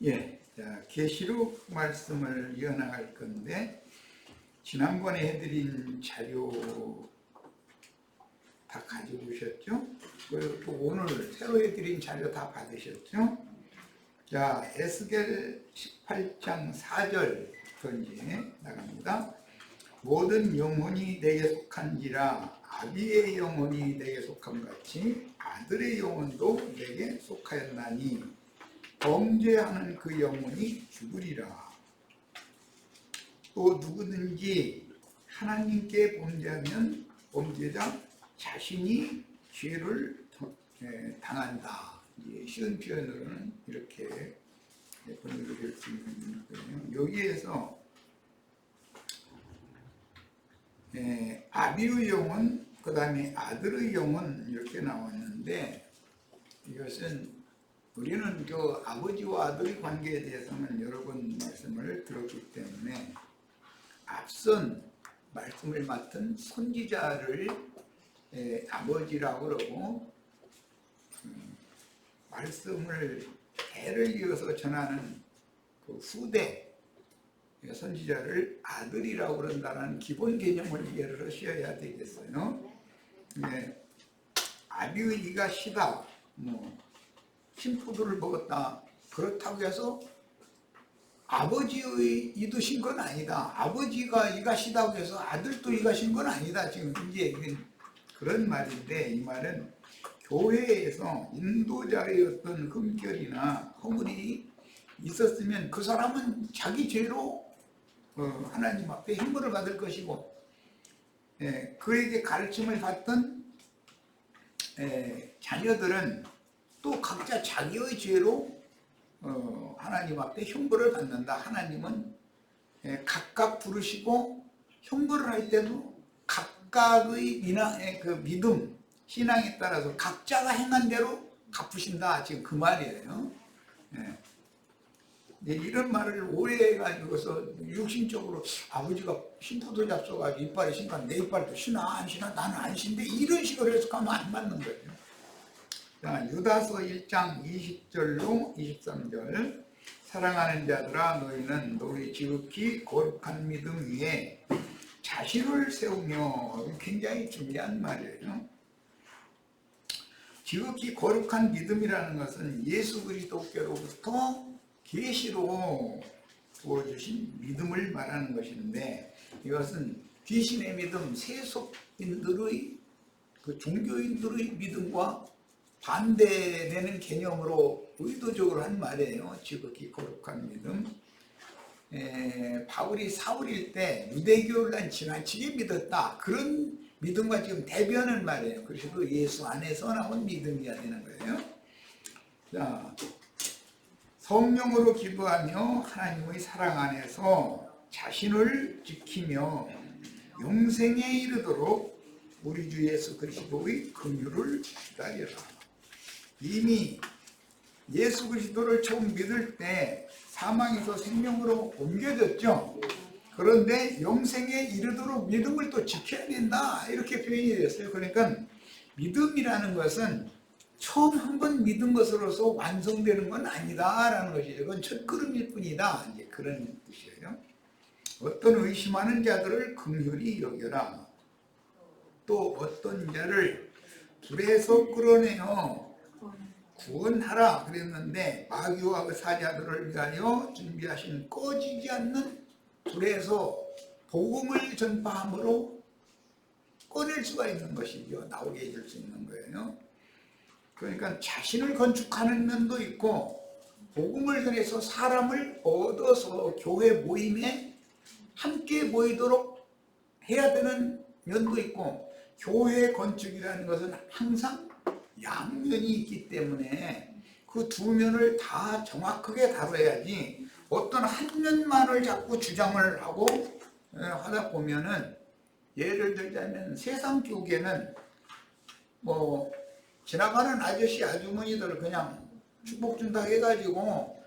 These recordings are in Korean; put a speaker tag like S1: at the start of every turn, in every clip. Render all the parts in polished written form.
S1: 예, 자, 계시록 말씀을 이어나갈 건데, 지난번에 해드린 자료 다 가지고 오셨죠? 그리고 또 오늘 새로 해드린 자료 다 받으셨죠? 자, 에스겔 18장 4절부터 이제 나갑니다. 모든 영혼이 내게 속한지라 아비의 영혼이 내게 속함 같이 아들의 영혼도 내게 속하였나니 범죄하는 그 영혼이 죽으리라. 또 누구든지 하나님께 범죄하면 범죄자 자신이 죄를 당한다. 쉬운 표현으로는 이렇게 번역될 수 있는 거예요. 여기에서 아비의 영혼, 그 다음에 아들의 영혼 이렇게 나왔는데, 이것은 우리는 그 아버지와 아들의 관계에 대해서는 여러 번 말씀을 들었기 때문에 앞선 말씀을 맡은 선지자를 아버지라고 그러고, 말씀을 대를 이어서 전하는 그 후대 선지자를 아들이라고 그런다는 기본 개념을 이해를 하셔야 되겠어요. 아비의 이가 시다, 신포도를 먹었다, 그렇다고 해서 아버지의 이도 신 건 아니다. 아버지가 이가 시다고 해서 아들도 이가 신 건 아니다. 지금 이제 그런 말인데, 이 말은 교회에서 인도자의 어떤 흠결이나 허물이 있었으면 그 사람은 자기 죄로 하나님 앞에 형벌을 받을 것이고, 그에게 가르침을 받던 자녀들은 또 각자 자기의 죄로 하나님 앞에 형벌을 받는다. 하나님은 각각 부르시고 형벌을 할 때도 각각의 그 믿음, 신앙에 따라서 각자가 행한 대로 갚으신다. 지금 그 말이에요. 이런 말을 오래 해가지고서 육신적으로 아버지가 신포도 잡숴가지고 이빨이 신가 내 이빨도 신나 안 신나 나는 안 신데, 이런 식으로 해서 가면 안 맞는 거예요. 자, 유다서 1장 20절로 23절. 사랑하는 자들아, 너희는 너희 지극히 거룩한 믿음 위에 자신을 세우며, 굉장히 중요한 말이에요. 지극히 거룩한 믿음이라는 것은 예수 그리스도께로부터 계시로 부어주신 믿음을 말하는 것인데, 이것은 귀신의 믿음, 세속인들의 그 종교인들의 믿음과 반대되는 개념으로 의도적으로 한 말이에요. 지극히 거룩한 믿음. 바울이 사울일 때 유대교를 난 지나치게 믿었다, 그런 믿음과 지금 대변하는 말이에요. 그래서 예수 안에서 나온 믿음이어야 되는 거예요. 자, 성령으로 기도하며 하나님의 사랑 안에서 자신을 지키며 영생에 이르도록 우리 주 예수 그리스도의 긍휼을 기다려라. 이미 예수 그리스도를 처음 믿을 때 사망에서 생명으로 옮겨졌죠. 그런데 영생에 이르도록 믿음을 또 지켜야 된다, 이렇게 표현이 됐어요. 그러니까 믿음이라는 것은 처음 한 번 믿은 것으로서 완성되는 건 아니다라는 것이죠. 그건 첫걸음일 뿐이다, 이제 그런 뜻이에요. 어떤 의심하는 자들을 긍휼히 여겨라. 또 어떤 자를 불에서 끌어내어 구원하라 그랬는데, 마귀와 그 사자들을 위하여 준비하신 꺼지지 않는 불에서 복음을 전파함으로 꺼낼 수가 있는 것이죠. 나오게 해줄 수 있는 거예요. 그러니까 자신을 건축하는 면도 있고, 복음을 전해서 사람을 얻어서 교회 모임에 함께 모이도록 해야 되는 면도 있고, 교회 건축이라는 것은 항상 양면이 있기 때문에 그 두 면을 다 정확하게 다뤄야지, 어떤 한 면만을 자꾸 주장을 하고 하다 보면은, 예를 들자면 세상 쪽에는 지나가는 아저씨 아주머니들 그냥 축복 준다 해가지고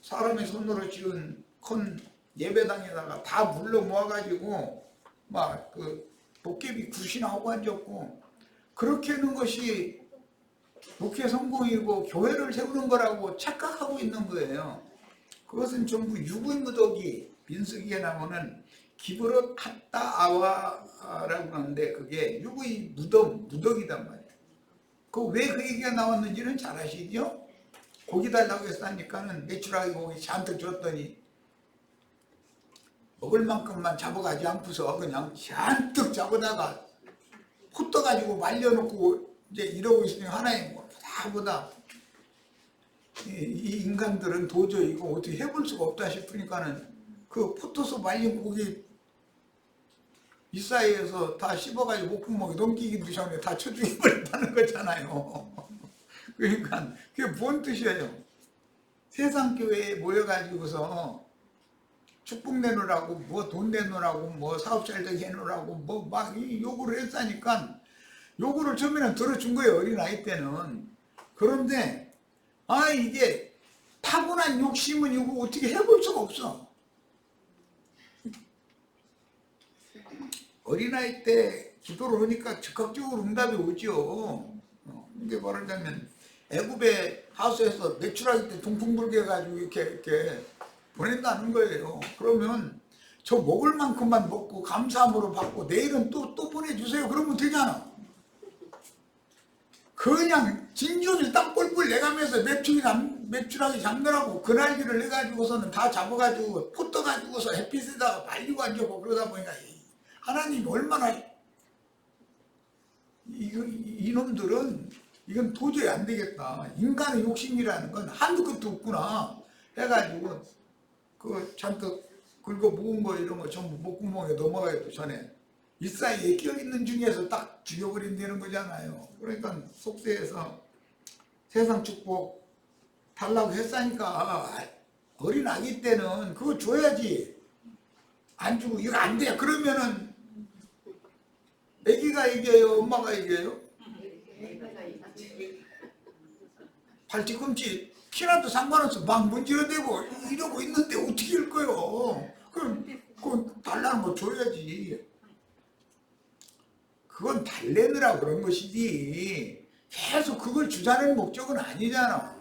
S1: 사람의 손으로 지은 큰 예배당에다가 다 불러 모아가지고 막 그 도깨비 굿이나 하고 앉았고, 그렇게 하는 것이 목회 성공이고 교회를 세우는 거라고 착각하고 있는 거예요. 그것은 전부 육의 무더기, 민수기에 나오는 기브롯 핫다 아와라고 하는데 그게 육의 무더기단 말이에요. 왜 그 얘기가 나왔는지는 잘 아시죠? 고기 달라고 해서 하니까는 메추라기 고기 잔뜩 줬더니 먹을 만큼만 잡아가지 않고서 그냥 잔뜩 잡아다가 호 떠가지고 말려놓고 이제 이러고 있으니 하나님 보다 이 인간들은 도저히 이거 어떻게 해볼 수가 없다 싶으니까는 그 포토소 말린 고기 이 사이에서 다 씹어가지고 목구멍에 넘기기 전에 다 쳐죽여버렸다는 거잖아요. 그러니까 그게 뭔 뜻이에요? 세상 교회에 모여가지고서 축복 내놓으라고 뭐 돈 내놓으라고 뭐 사업 잘 되게 해놓으라고 뭐 막 요구를 했으니까 요구를 처음에는 들어준 거예요. 어린아이 때는. 그런데 이게 타고난 욕심은 이거 어떻게 해볼 수가 없어. 어린아이 때 기도를 하니까 즉각적으로 응답이 오죠. 이게 말하자면 애굽의 하수에서 메추라기 때 동풍 불게 해가지고 이렇게 보낸다는 거예요. 그러면 저 먹을 만큼만 먹고 감사함으로 받고 내일은 또 보내주세요. 그러면 되잖아. 그냥 진종일 땀 뻘뻘 내가면서 메추라기 잡느라고 그날기를 해가지고서는 다 잡아가지고 포 떠가지고서 햇빛에다가 말리고 앉고 그러다 보니까 하나님이 얼마나 이놈들은 이건 도저히 안 되겠다. 인간의 욕심이라는 건 한두 끝도 없구나 해가지고 그 잔뜩 긁어 모은 거 이런 거 전부 목구멍에 넘어가기도 전에 이 사이에 껴있는 중에서 딱 죽여버린다는 거잖아요. 그러니까 속세에서 세상 축복 달라고 했으니까 어린 아기 때는 그거 줘야지. 안 주고 이거 안 돼. 그러면은 아기가 이겨요? 엄마가 이겨요? 발뒤꿈치 피나도 상관없어. 막 문지러대고 이러고 있는데 어떻게 할 거요? 그건 달라는 거 줘야지. 그건 달래느라 그런 것이지 계속 그걸 주자는 목적은 아니잖아.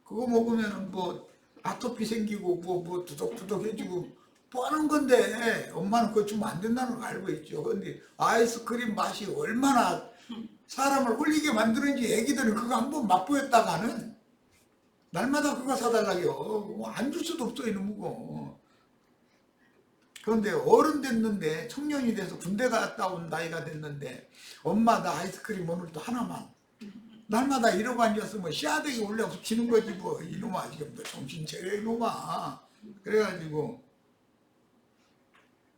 S1: 그거 먹으면 뭐 아토피 생기고 뭐 두덕두덕해지고 뭐 하는 건데 엄마는 그거 주면 안 된다는 걸 알고 있죠. 근데 아이스크림 맛이 얼마나 사람을 홀리게 만드는지 애기들은 그거 한번 맛보였다가는 날마다 그거 사달라고 안 줄 수도 없어 이놈 거. 그런데 어른 됐는데 청년이 돼서 군대 갔다 온 나이가 됐는데 엄마 나 아이스크림 오늘도 하나만 날마다 이러고 앉았으면 씨앗대기 올려서 치는 거지 뭐. 이놈아 지금 너 정신 차려 이놈아. 그래가지고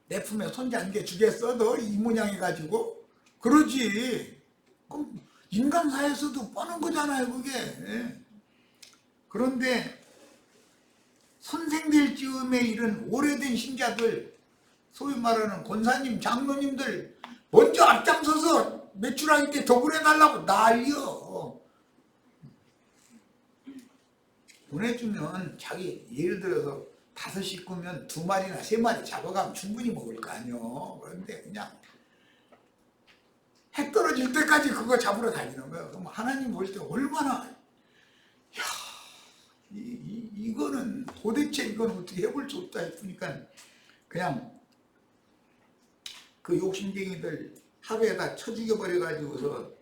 S1: 내 품에 손잡게 주겠어 너 이 모양 해가지고. 그러지. 그럼 인간사에서도 뻔한 거잖아요 그게. 그런데 선생될 즈음에 이른 오래된 신자들 소위 말하는 권사님 장로님들 먼저 앞장서서 메추라기 때 덕을해달라고 난리여. 보내주면 자기 예를 들어서 5 식구면 2마리나 3마리 잡아가면 충분히 먹을 거 아니요. 그런데 그냥 해 떨어질 때까지 그거 잡으러 다니는 거예요. 그럼 하나님 볼 때 얼마나 이거는 도대체 이건 어떻게 해볼 수 없다 싶으니까 그냥 그 욕심쟁이들 하루에다 쳐 죽여버려가지고서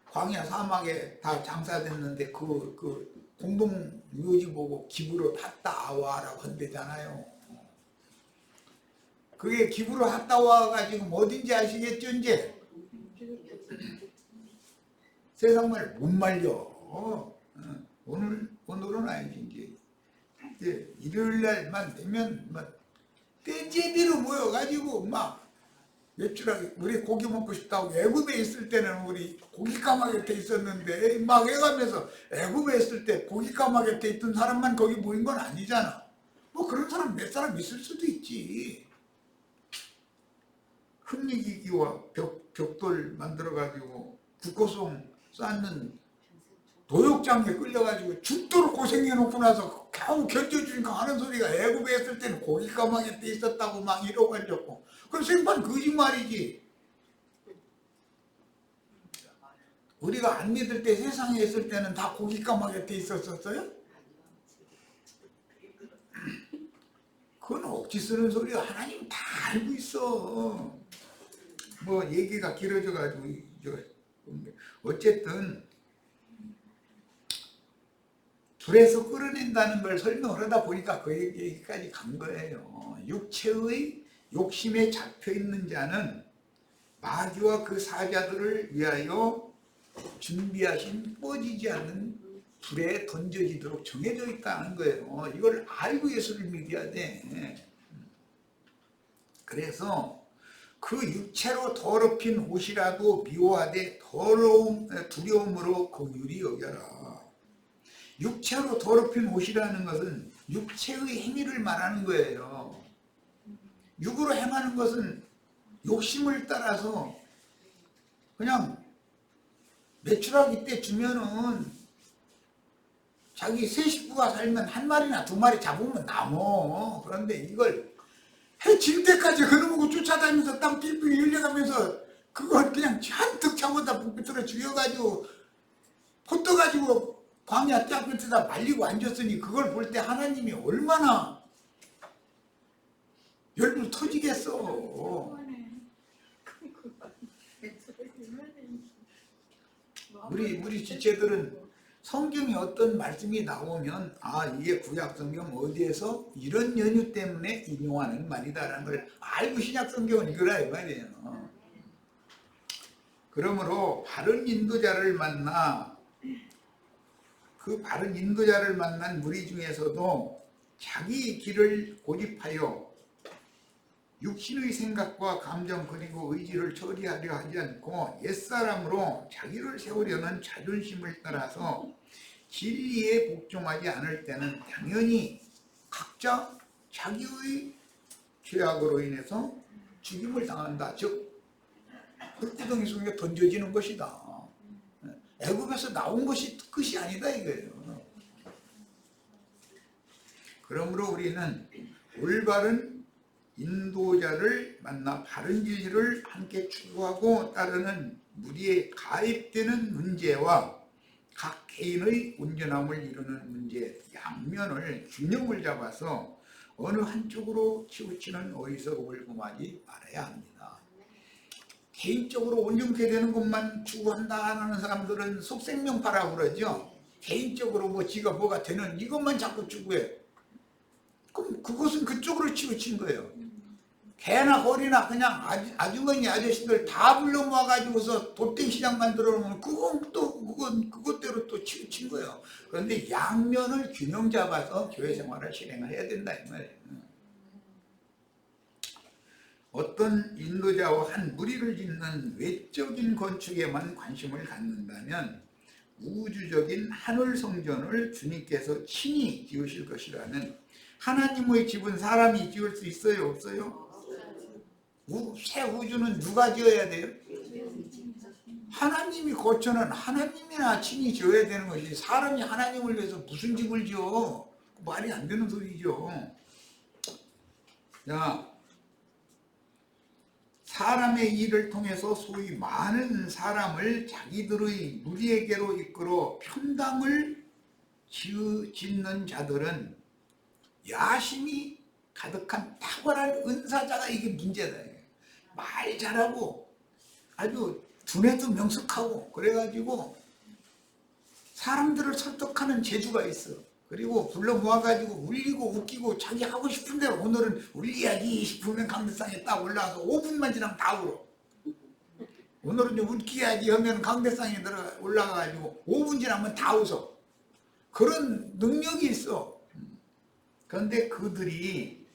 S1: 광야 사막에 다 장사됐는데 그 공동 묘지 보고 기브로 핫다 아와라고 한대잖아요. 그게 기브로 핫다 아와가 지금 어딘지 아시겠죠 이제? 세상 말 못 말려. 오늘은 아니지 이제 일요일 날만 되면 막 떼제비로 모여가지고 막 메추라기 우리 고기 먹고 싶다고 애굽에 있을 때는 우리 고기 까마귀 때 있었는데 막 해가면서 애굽에 있을 때 고기 까마귀 때 있던 사람만 거기 모인 건 아니잖아. 뭐 그런 사람 몇 사람 있을 수도 있지. 흠리기기와 벽돌 만들어가지고 국고송 쌓는 도역장에 끌려가지고 죽도록 고생해놓고 나서 겨우 견뎌주니까 하는 소리가 애굽에 있을 때는 고기 까마귀 때 있었다고 막 이러고 앉았고 그럼 생판 거짓말이지. 우리가 안 믿을 때 세상에 있을 때는 다 고기 까마귀 돼 있었어요? 그건 억지 쓰는 소리야. 하나님 다 알고 있어. 뭐 얘기가 길어져가지고 어쨌든 불에서 끌어낸다는 걸 설명을 하다 보니까 그 얘기까지 간 거예요. 육체의 욕심에 잡혀있는 자는 마귀와 그 사자들을 위하여 준비하신 꺼지지 않는 불에 던져지도록 정해져 있다는 거예요. 이걸 알고 예수를 믿어야 돼. 그래서 그 육체로 더럽힌 옷이라도 미워하되 두려움으로 긍휼히 여겨라. 육체로 더럽힌 옷이라는 것은 육체의 행위를 말하는 거예요. 육으로 행하는 것은 욕심을 따라서 그냥 매출하기 때 주면은 자기 세 식구가 살면 한 마리나 두 마리 잡으면 남어. 그런데 이걸 해질 때까지 그놈하고 쫓아다니면서 땀 삐삐 흘려가면서 그걸 그냥 잔뜩 잡아다 북비틀어 죽여가지고 퍼떠가지고 광야 짝끝에다 말리고 앉았으니 그걸 볼 때 하나님이 얼마나 열불 터지겠어. 우리 지체들은 성경에 어떤 말씀이 나오면 이게 구약 성경 어디에서 이런 연유 때문에 인용하는 말이다라는 걸 알고 신약 성경은 읽으라 이 말이에요. 그러므로 바른 인도자를 만나 그 바른 인도자를 만난 무리 중에서도 자기 길을 고집하여 육신의 생각과 감정 그리고 의지를 처리하려 하지 않고 옛사람으로 자기를 세우려는 자존심을 따라서 진리에 복종하지 않을 때는 당연히 각자 자기의 죄악으로 인해서 죽임을 당한다. 즉 흙구덩이 속에 던져지는 것이다. 애굽에서 나온 것이 끝이 아니다 이거예요. 그러므로 우리는 올바른 인도자를 만나 바른 진리를 함께 추구하고 따르는 무리에 가입되는 문제와 각 개인의 온전함을 이루는 문제 양면을 균형을 잡아서 어느 한쪽으로 치우치는 어리석음을 금하지 말아야 합니다. 개인적으로 온전케 되는 것만 추구한다 하는 사람들은 속생명파라고 그러죠. 개인적으로 뭐 지가 뭐가 되는 이것만 자꾸 추구해. 그럼 그것은 그쪽으로 치우친 거예요. 개나 거리나 그냥 아주머니 아저씨들 다 불러 모아가지고서 돛대 시장 만들어 놓으면 그것대로 또 치우친 거예요. 그런데 양면을 균형 잡아서 교회 생활을 실행을 해야 된다 이 말이에요. 어떤 인도자와 한 무리를 짓는 외적인 건축에만 관심을 갖는다면 우주적인 하늘 성전을 주님께서 친히 지으실 것이라는 하나님의 집은 사람이 지을 수 있어요? 없어요? 새 우주는 누가 지어야 돼요? 하나님이 거처는 하나님이나 친히 지어야 되는 것이 사람이 하나님을 위해서 무슨 집을 지어? 말이 안 되는 소리죠. 자, 사람의 일을 통해서 소위 많은 사람을 자기들의 무리에게로 이끌어 편당을 짓는 자들은 야심이 가득한 탁월한 은사자가 이게 문제다. 말 잘하고 아주 두뇌도 명석하고 그래가지고 사람들을 설득하는 재주가 있어. 그리고 불러 모아가지고 울리고 웃기고 자기 하고 싶은 대로 오늘은 울려야지 싶으면 강대상에 딱 올라와서 5분만 지나면 다 울어. 오늘은 좀 웃겨야지 하면 강대상에 올라가가지고 5분 지나면 다 웃어. 그런 능력이 있어. 그런데 그들이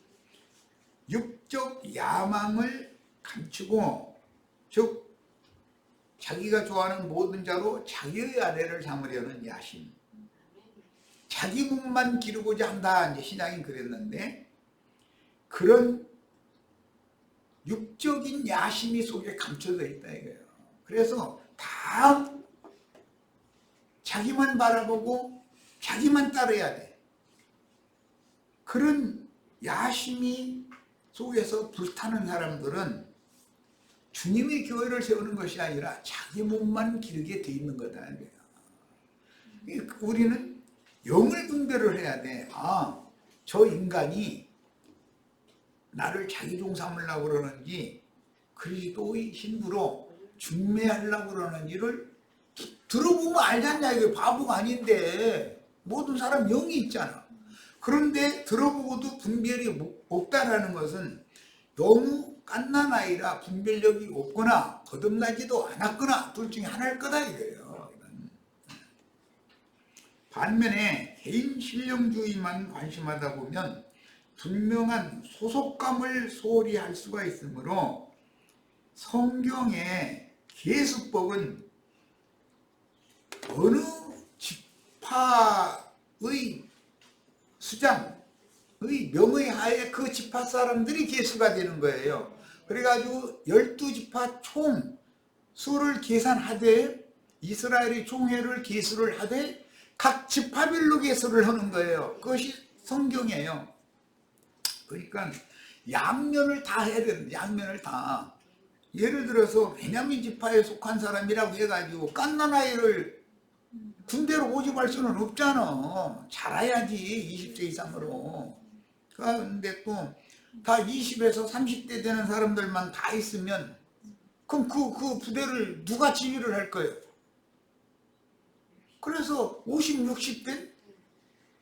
S1: 육적 야망을 감추고 즉 자기가 좋아하는 모든 자로 자기의 아내를 삼으려는 야심, 자기 몸만 기르고자 한다 이제 신앙이 그랬는데 그런 육적인 야심이 속에 감춰져 있다 이거예요. 그래서 다 자기만 바라보고 자기만 따라야 돼. 그런 야심이 속에서 불타는 사람들은 주님의 교회를 세우는 것이 아니라 자기 몸만 기르게 돼 있는 거다. 우리는 영을 분별을 해야 돼. 아, 저 인간이 나를 자기 종 삼으려고 그러는지 그리스도의 신부로 중매하려고 그러는지를 들어보면 알잖냐. 이게 바보가 아닌데 모든 사람 영이 있잖아. 그런데 들어보고도 분별이 없다라는 것은 너무 갓난아이라 분별력이 없거나 거듭나지도 않았거나 둘 중에 하나일 거다 이거예요. 반면에 개인 신령주의만 관심하다 보면 분명한 소속감을 소홀히 할 수가 있으므로 성경의 계수법은 어느 지파의 수장의 명의 하에 그 지파 사람들이 계수가 되는 거예요. 그래가지고 12지파 총 수를 계산하되 이스라엘의 총회를 계수를 하되 각 지파별로 계수를 하는 거예요. 그것이 성경이에요. 그러니까 양면을 다 해야 되는데 양면을 다. 예를 들어서 베냐민 지파에 속한 사람이라고 해가지고 갓난아이를 군대로 모집할 수는 없잖아. 자라야지 20세 이상으로. 그런데 또 다 20에서 30대 되는 사람들만 다 있으면 그럼 그 부대를 누가 지휘를 할 거예요? 그래서 50, 60대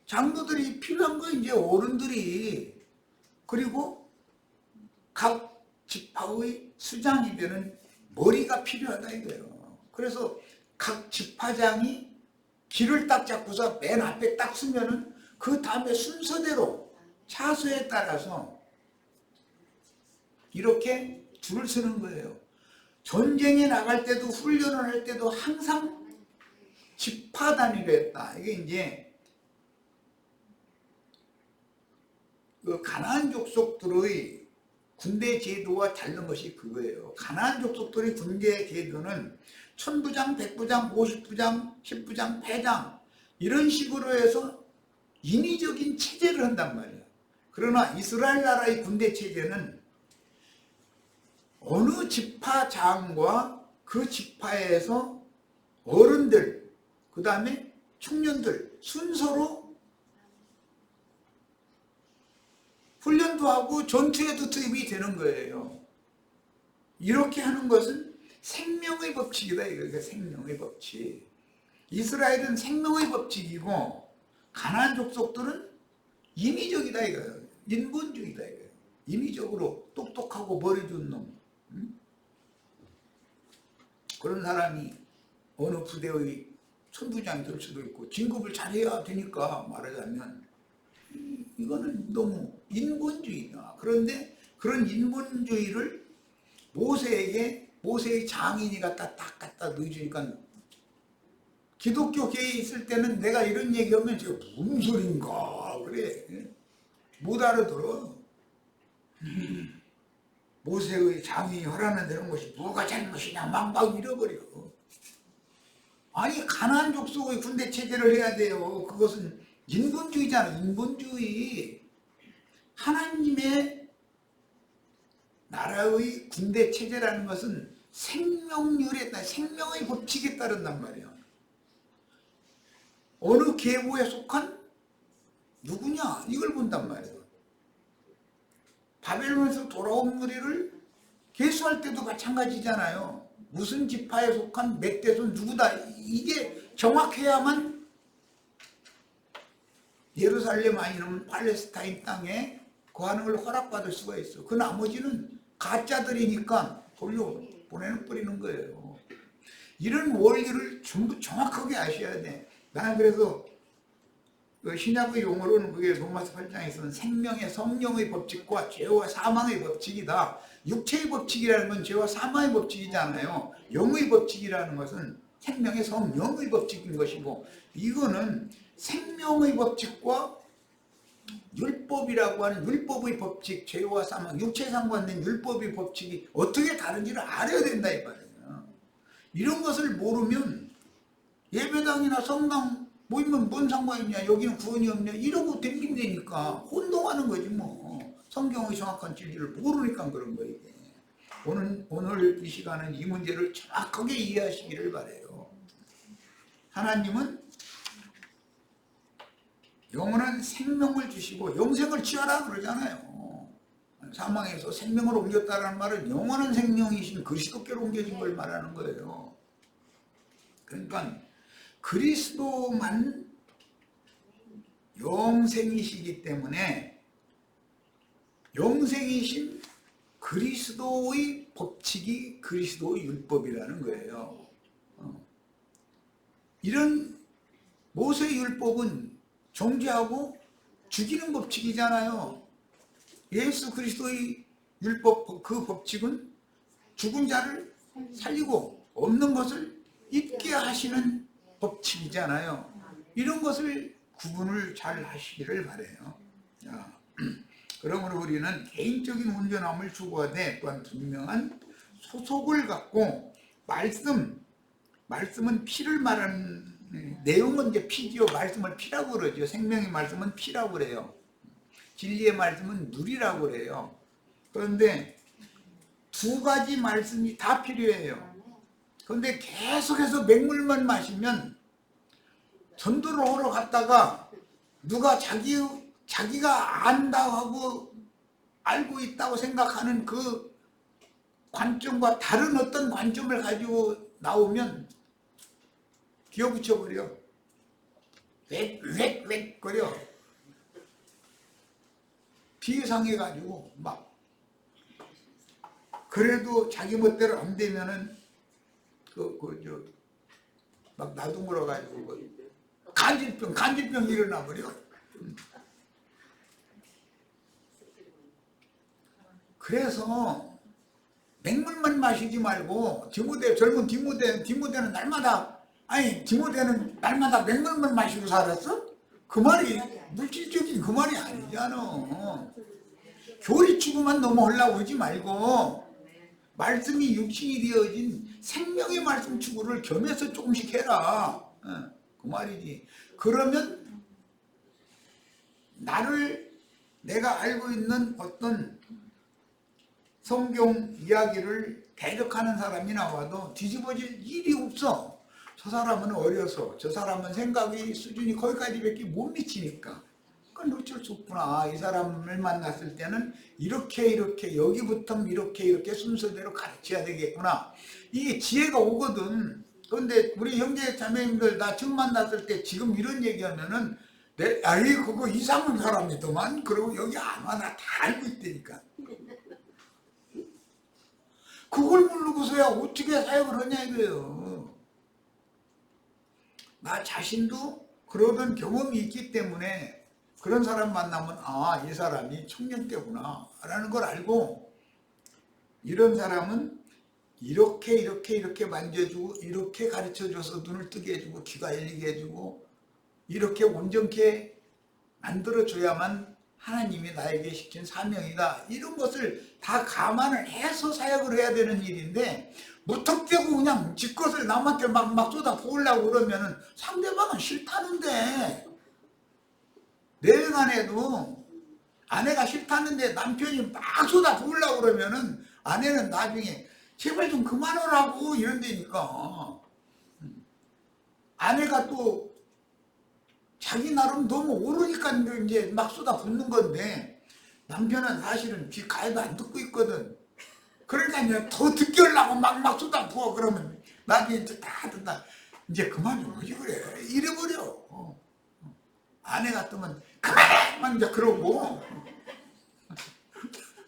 S1: 장로들이 필요한 거 이제 어른들이 그리고 각 지파의 수장이 되는 머리가 필요하다 이거예요. 그래서 각 지파장이 길을 딱 잡고서 맨 앞에 딱 서면은 그 다음에 순서대로 차수에 따라서 이렇게 줄을 서는 거예요. 전쟁에 나갈 때도 훈련을 할 때도 항상 지파 단위로 했다. 이게 이제 그 가나안 족속들의 군대 제도와 다른 것이 그거예요. 가나안 족속들의 군대 제도는 천부장, 백부장, 50부장, 10부장, 패장 이런 식으로 해서 인위적인 체제를 한단 말이에요. 그러나 이스라엘 나라의 군대 체제는 어느 지파장과 그 지파에서 어른들, 그 다음에 청년들 순서로 훈련도 하고 전투에도 투입이 되는 거예요. 이렇게 하는 것은 생명의 법칙이다 이거예요. 생명의 법칙. 이스라엘은 생명의 법칙이고 가나안 족속들은 인위적이다 이거예요. 인본주의다 이거예요. 인위적으로 똑똑하고 머리 좋은 놈. 그런 사람이 어느 부대의 천부장이 될 수도 있고 진급을 잘해야 되니까 말하자면 이거는 너무 인본주의다. 그런데 그런 인본주의를 모세의 장인이 딱 갖다 넣어주니까 기독교계에 있을 때는 내가 이런 얘기하면 제가 무슨 소린가 그래. 못 알아들어. 모세의 장인이 허락하는 대로 것이 뭐가 잘못이냐 막 잃어버려. 아니 가나안 족속의 군대 체제를 해야 돼요. 그것은 인본주의잖아. 인본주의. 하나님의 나라의 군대 체제라는 것은 생명률에 따라 생명의 법칙에 따른단 말이야. 어느 계보에 속한 누구냐 이걸 본단 말이야. 바벨론에서 돌아온 무리를 계수할 때도 마찬가지잖아요. 무슨 지파에 속한 멧대손 누구다 이게 정확해야만 예루살렘 아니면 팔레스타인 땅에 거하는 걸 허락받을 수가 있어. 그 나머지는 가짜들이니까 돌려보내는 뿌리는 거예요. 이런 원리를 전부 정확하게 아셔야 돼. 나는 그래서 그 신약의 용어로는 그게 로마서 8장에서는 생명의 성령의 법칙과 죄와 사망의 법칙이다. 육체의 법칙이라는 건 죄와 사망의 법칙이잖아요. 영의 법칙이라는 것은 생명의 성령의 법칙인 것이고 이거는 생명의 법칙과 율법이라고 하는 율법의 법칙, 죄와 사망, 육체에 상관된 율법의 법칙이 어떻게 다른지를 알아야 된다 이 말이에요. 이런 것을 모르면 예배당이나 성당 모이면 뭔 상관이냐 여기는 구원이 없냐 이러고 댕긴다니까 혼동하는 거지 뭐. 성경의 정확한 진리를 모르니까 그런 거예요. 오늘 이 시간은 이 문제를 정확하게 이해하시기를 바라요. 하나님은 영원한 생명을 주시고 영생을 취하라 그러잖아요. 사망에서 생명을 옮겼다는 말은 영원한 생명이신 그리스도께로 옮겨진 걸 말하는 거예요. 그러니까 그리스도만 영생이시기 때문에 영생이신 그리스도의 법칙이 그리스도의 율법이라는 거예요. 이런 모세의 율법은 정죄하고 죽이는 법칙이잖아요. 예수 그리스도의 율법, 그 법칙은 죽은 자를 살리고 없는 것을 있게 하시는 법칙이잖아요. 이런 것을 구분을 잘 하시기를 바라요. 그러므로 우리는 개인적인 온전함을 추구하되 또한 분명한 소속을 갖고 말씀은 피를 말하는 내용은 이제 피지요. 말씀을 피라고 그러죠. 생명의 말씀은 피라고 그래요. 진리의 말씀은 누리라고 그래요. 그런데 두 가지 말씀이 다 필요해요. 그런데 계속해서 맹물만 마시면 전도를 하러 갔다가 누가 자기가 안다고 하고 알고 있다고 생각하는 그 관점과 다른 어떤 관점을 가지고 나오면 기어붙여버려. 웩 거려. 비상해가지고 막 그래도 자기 멋대로 안 되면은 막 나둥물어가지고 간질병 일어나 버려. 그래서 맹물만 마시지 말고 젊은 디모데는 날마다 맹물만 마시고 살았어? 그 말이 물질적인 그 말이 아니잖아. 교리 추구만 너무 하려고 하지 말고 말씀이 육신이 되어진 생명의 말씀 추구를 겸해서 조금씩 해라. 그 말이지. 그러면 내가 알고 있는 어떤 성경 이야기를 대적하는 사람이 나와도 뒤집어질 일이 없어. 저 사람은 어려서, 저 사람은 생각이 수준이 거기까지밖에 못 미치니까. 그건 어쩔 수 없구나. 이 사람을 만났을 때는 이렇게 여기부터 이렇게 순서대로 가르쳐야 되겠구나. 이게 지혜가 오거든. 그런데 우리 형제 자매님들 나 처음 만났을 때 지금 이런 얘기하면은 그거 이상한 사람이더만. 그러고 여기 안 와. 나 다 알고 있다니까. 그걸 모르고서야 어떻게 사역을 하냐 이거예요. 나 자신도 그러던 경험이 있기 때문에 그런 사람 만나면 이 사람이 청년 때구나 라는 걸 알고, 이런 사람은 이렇게 만져주고 이렇게 가르쳐줘서 눈을 뜨게 해주고 귀가 열리게 해주고 이렇게 온전케 만들어줘야만 하나님이 나에게 시킨 사명이다. 이런 것을 다 감안을 해서 사역을 해야 되는 일인데, 무턱대고 그냥 지 것을 남한테 막 쏟아 부으려고 그러면은 상대방은 싫다는데, 내외간에도 아내가 싫다는데 남편이 막 쏟아 부으려고 그러면은 아내는 나중에 제발 좀 그만하라고 이런다니까. 아내가 또 자기 나름 너무 오르니까 이제 막 쏟아붓는 건데, 남편은 사실은 귀 가해도 안 듣고 있거든. 그러니까 이제 더 듣게 하려고 막 쏟아부어. 그러면 나중에 이제 다 듣다. 이제 그만 좀 하지 그래. 이래버려. 아내 같으면 그만해! 막 이제 그러고,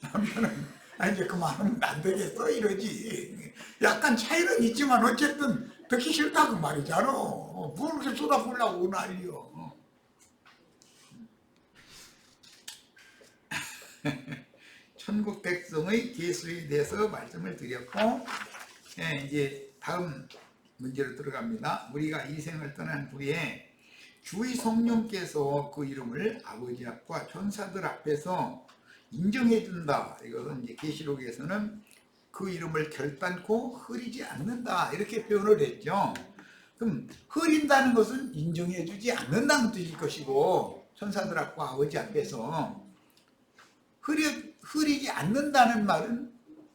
S1: 남편은 이제 그만하면 안 되겠어 이러지. 약간 차이는 있지만 어쨌든 듣기 싫다 그 말이잖아. 뭘 그렇게 쏟아부으려고 난리여. 천국 백성의 계수에 대해서 말씀을 드렸고, 이제 다음 문제로 들어갑니다. 우리가 이 생을 떠난 후에 주의 성령께서 그 이름을 아버지 앞과 천사들 앞에서 인정해 준다. 이것은 이제 계시록에서는 그 이름을 결단코 흐리지 않는다 이렇게 표현을 했죠. 그럼 흐린다는 것은 인정해 주지 않는다는 뜻일 것이고, 천사들 앞과 아버지 앞에서 흐리지 않는다는 말은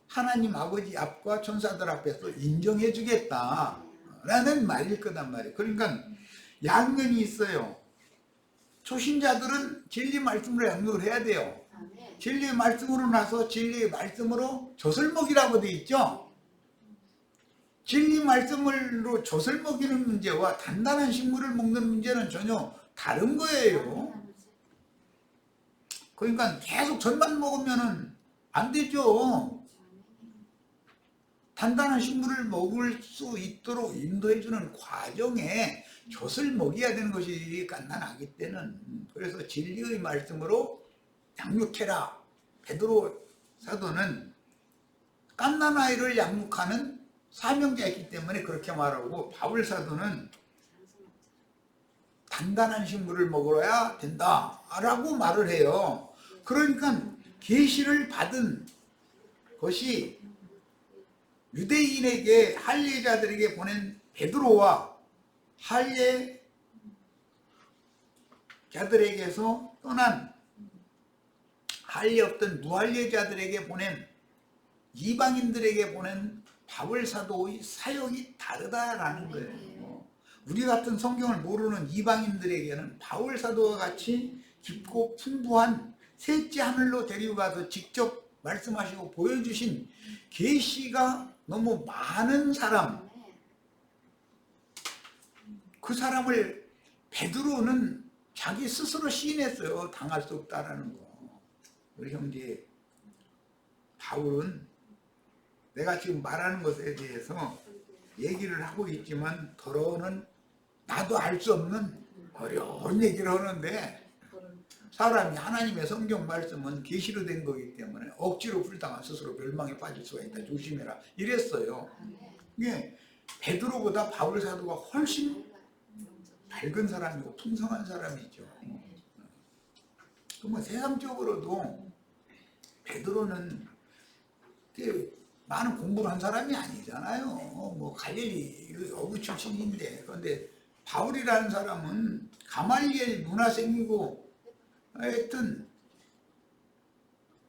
S1: 하나님 아버지 앞과 천사들 앞에서 인정해 주겠다 라는 말일 거단 말이에요. 그러니까 양면이 있어요. 초신자들은 진리 말씀으로 양육을 해야 돼요. 진리의 말씀으로 나서 진리의 말씀으로 젖을 먹이라고 돼 있죠. 진리 말씀으로 젖을 먹이는 문제와 단단한 식물을 먹는 문제는 전혀 다른 거예요. 그러니까 계속 젖만 먹으면 안 되죠. 단단한 식물을 먹을 수 있도록 인도해주는 과정에 젖을 먹여야 되는 것이 갓난아기 때는. 그래서 진리의 말씀으로 양육해라. 베드로 사도는 갓난아이를 양육하는 사명자이기 때문에 그렇게 말하고, 바울 사도는 단단한 식물을 먹어야 된다 라고 말을 해요. 그러니까 계시를 받은 것이 유대인에게, 할례자들에게 보낸 베드로와 할례자들에게서 떠난 할례 없던 무할례자들에게 보낸, 이방인들에게 보낸 바울 사도의 사역이 다르다라는 거예요. 우리 같은 성경을 모르는 이방인들에게는 바울 사도와 같이 깊고 풍부한 셋째 하늘로 데리고 가서 직접 말씀하시고 보여주신 계시가 너무 많은 사람, 그 사람을 베드로는 자기 스스로 시인했어요. 당할 수 없다라는 거. 우리 형제 바울은 내가 지금 말하는 것에 대해서 얘기를 하고 있지만 더러워는 나도 알 수 없는 어려운 얘기를 하는데, 사람이 하나님의 성경 말씀은 계시로 된 거기 때문에 억지로 불당한 스스로 멸망에 빠질 수가 있다. 조심해라. 이랬어요. 이게 베드로보다 바울 사도가 훨씬 밝은 사람이고 풍성한 사람이죠. 뭐 세상적으로도 베드로는 많은 공부를 한 사람이 아니잖아요. 뭐 갈릴리 어부 출신인데, 그런데 바울이라는 사람은 가말리엘 문화생이고, 하여튼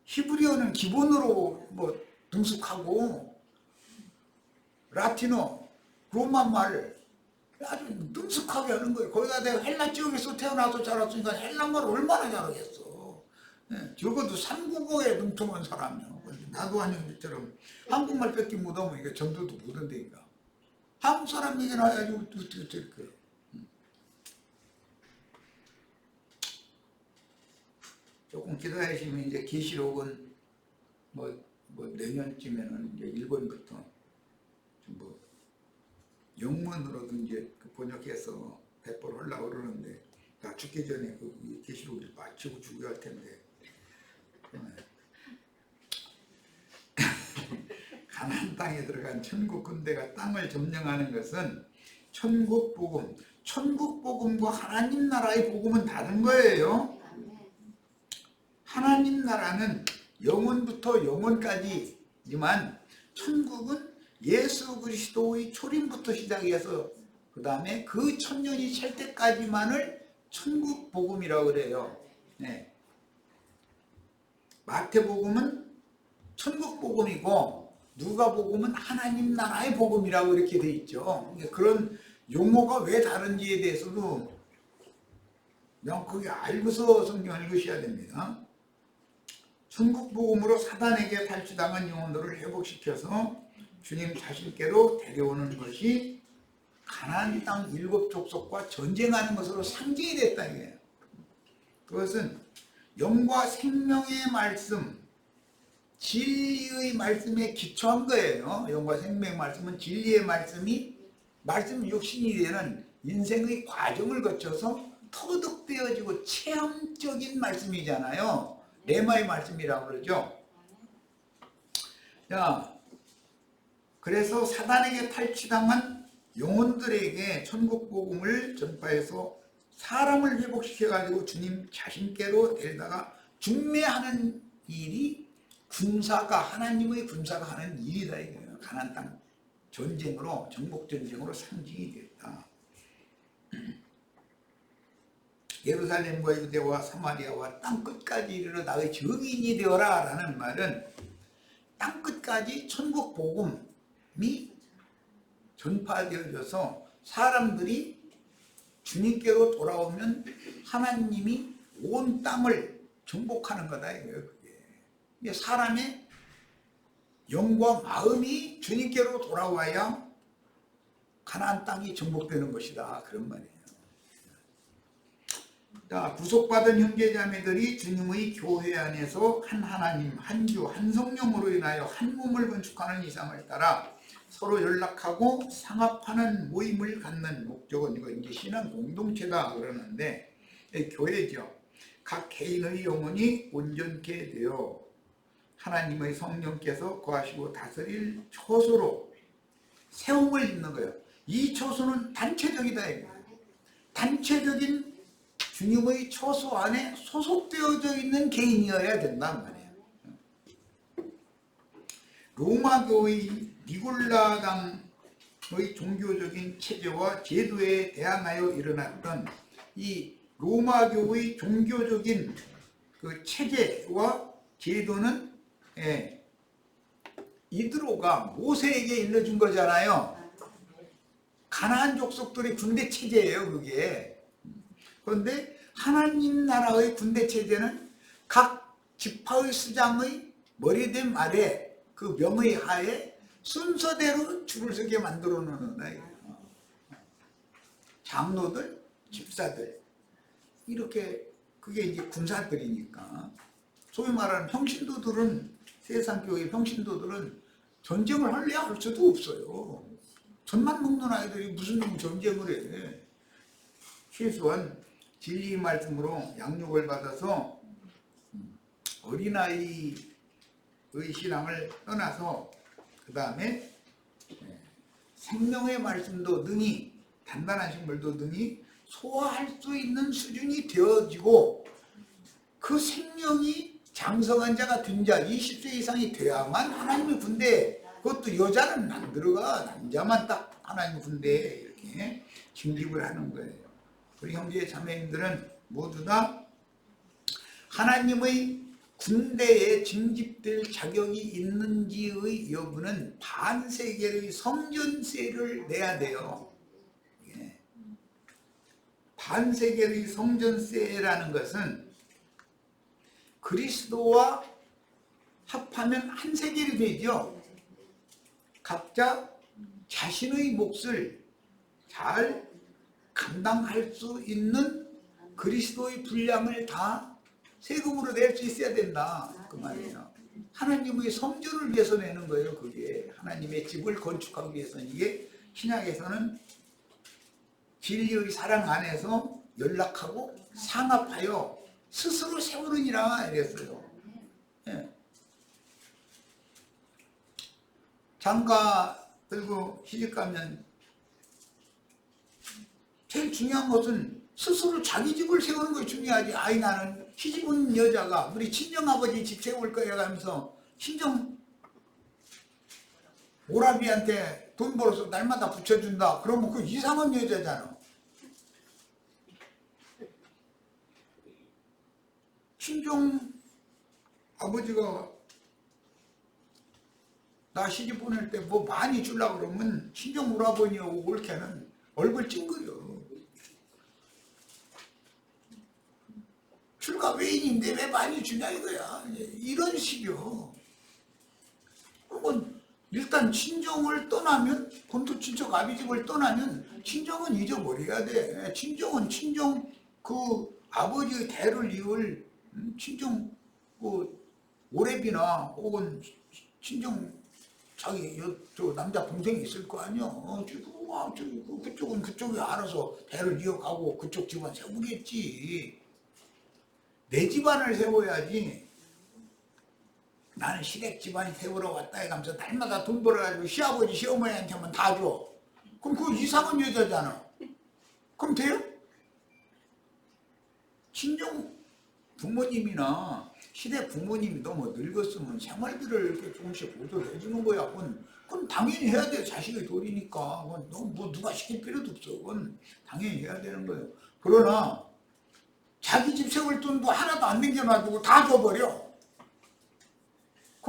S1: 히브리어는 기본으로 뭐 능숙하고, 라틴어, 로마말 아주 능숙하게 하는 거예요. 거기다 내가 헬라 지역에서 태어나서 자랐으니까 헬라말 얼마나 잘하겠어. 적어도 3국어에 능통한 사람이요. 나도 한형들처럼 한국말 뺏기 못하면 이게 전도도 못한다니까. 한국 사람 얘기는 해야지 어떻게 그래. 조금 기다리시면 이제 계시록은 뭐 내년쯤에는 이제 일본부터 뭐 영문으로도 이제 번역해서 배포를 하려고 그러는데, 나 죽기 전에 그 계시록을 마치고 죽어야 할 텐데. 가나안 땅에 들어간 천국 군대가 땅을 점령하는 것은 천국 복음, 천국 복음과 하나님 나라의 복음은 다른 거예요. 하나님 나라는 영원부터 영원까지지만 천국은 예수 그리스도의 초림부터 시작해서 그 다음에 그 천년이 찰 때까지만을 천국 복음이라고 그래요. 네. 마태복음은 천국 복음이고 누가복음은 하나님 나라의 복음이라고 이렇게 돼 있죠. 그런 용어가 왜 다른지에 대해서도 명확하게 알고서 성경을 읽으셔야 됩니다. 천국 복음으로 사단에게 탈취당한 영혼들을 회복시켜서 주님 자신께로 데려오는 것이 가나안 땅 7족속과 전쟁하는 것으로 상징이 됐다 이거예요. 그것은 영과 생명의 말씀, 진리의 말씀에 기초한 거예요. 영과 생명의 말씀은 진리의 말씀 육신이 되는 인생의 과정을 거쳐서 터득되어지고 체험적인 말씀이잖아요. 레마의 말씀이라고 그러죠. 자, 그래서 사단에게 탈취당한 영혼들에게 천국 복음을 전파해서 사람을 회복시켜가지고 주님 자신께로 데려다가 중매하는 일이 군사가, 하나님의 군사가 하는 일이다 이거예요. 가나안 땅 전쟁으로, 정복 전쟁으로 상징이 됐다. 예루살렘과 유대와 사마리아와 땅끝까지 이르러 나의 증인이 되어라 라는 말은 땅끝까지 땅끝까지 천국 복음이 전파되어져서 사람들이 주님께로 돌아오면 하나님이 온 땅을 정복하는 거다 이거예요. 그게 사람의 영과 마음이 주님께로 돌아와야 가나안 땅이 정복되는 것이다 그런 말이에요. 자, 구속받은 형제자매들이 주님의 교회 안에서 한 하나님, 한 주, 한 성령으로 인하여 한 몸을 건축하는 이상을 따라 서로 연락하고 상합하는 모임을 갖는 목적은 이거 이제 신앙 공동체다 그러는데 교회죠. 각 개인의 영혼이 온전케 되어 하나님의 성령께서 거하시고 다스릴 처소로 세움을 잇는 거예요. 이 처소는 단체적이다. 단체적인 주님의 처소 안에 소속되어져 있는 개인이어야 된단 말이에요. 로마교의 니골라당의 종교적인 체제와 제도에 대항하여 일어났던 이 로마교의 종교적인 그 체제와 제도는 이드로가 모세에게 일러준 거잖아요. 가나안 족속들의 군대 체제예요, 그게. 그런데 하나님 나라의 군대 체제는 각 지파의 수장의 머리된 아래 그 명의 하에 순서대로 줄을 서게 만들어 놓는 거예요. 장로들, 집사들 이렇게 그게 이제 군사들이니까 소위 말하는 평신도들은 세상 교회 평신도들은 전쟁을 할래야 할 수도 없어요. 전만 먹는 아이들이 무슨 전쟁을 해. 최소한 진리 말씀으로 양육을 받아서 어린아이의 신앙을 떠나서 그 다음에 생명의 말씀도 능히 단단한 식물도 능히 소화할 수 있는 수준이 되어지고 그 생명이 장성한 자가 된 자 20세 이상이 돼야만 하나님의 군대에 그것도 여자는 안 들어가 남자만 딱 하나님의 군대에 이렇게 징집을 하는 거예요. 우리 형제 자매님들은 모두 다 하나님의 군대에 징집될 자격이 있는지의 여부는 반세계의 성전세를 내야 돼요. 반세계의 성전세라는 것은 그리스도와 합하면 한 세계이 되죠. 각자 자신의 몫을 잘 감당할 수 있는 그리스도의 분량을 다 세금으로 낼 수 있어야 된다 그 말이에요. 하나님의 성전을 위해서 내는 거예요. 그게 하나님의 집을 건축하기 위해서는 이게 신약에서는 진리의 사랑 안에서 연락하고 상합하여 스스로 세우느니라 이랬어요. 예. 장가 들고 시집가면 제일 중요한 것은 스스로 자기 집을 세우는 것이 중요하지. 아이 나는 시집온 여자가 우리 친정아버지 집 세울 거야 하면서 친정 오라비한테 돈 벌어서 날마다 붙여준다. 그러면 그 이상한 여자잖아. 친정 아버지가 나 시집 보낼 때 뭐 많이 주려고 그러면 친정 오라버니하고 올케는 얼굴 찡그려. 출가 외인인데 왜 많이 주냐 이거야. 이런 식이요. 그건 일단 친정을 떠나면 본토 친척 아비집을 떠나면 친정은 잊어버려야 돼. 친정은 친정 그 아버지의 대를 이을 친정 그 오래비나 혹은 친정 자기 저 남자 동생이 있을 거 아니야. 그쪽은 그쪽이 알아서 대를 이어가고 그쪽 집안 세우겠지. 내 집안을 세워야지. 나는 시댁 집안이 세우러 왔다 해가면서 날마다 돈 벌어가지고 시아버지 시어머니한테만 다 줘. 그럼 그거 이상한 여자잖아. 그럼 돼요? 친정 부모님이나 시댁 부모님이 너무 늙었으면 생활비를 이렇게 조금씩 보조를 해주는 거야. 그건 당연히 해야 돼. 자식의 돈이니까. 그건 너무 뭐 누가 시킬 필요도 없어. 그건 당연히 해야 되는 거예요. 그러나 자기 집 세울 돈도 하나도 안 남겨놔두고 다 줘버려.